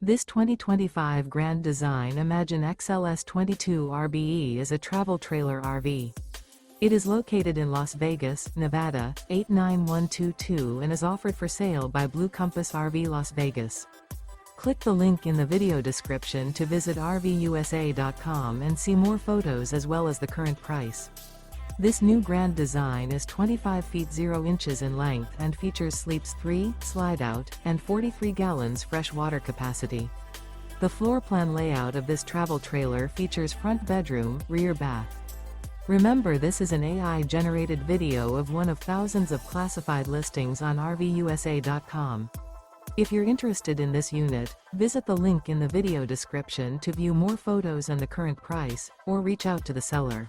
This 2025 Grand Design Imagine XLS 22 RBE is a travel trailer RV. It is located in Las Vegas, Nevada, 89122 and is offered for sale by Blue Compass RV Las Vegas. Click the link in the video description to visit RVUSA.com and see more photos as well as the current price. This new Grand Design is 25 feet 0 inches in length and features sleeps 3, Slideout, and 43 gallons fresh water capacity. The floor plan layout of this travel trailer features front bedroom, rear bath. Remember, this is an AI-generated video of one of thousands of classified listings on RVUSA.com. If you're interested in this unit, visit the link in the video description to view more photos and the current price, or reach out to the seller.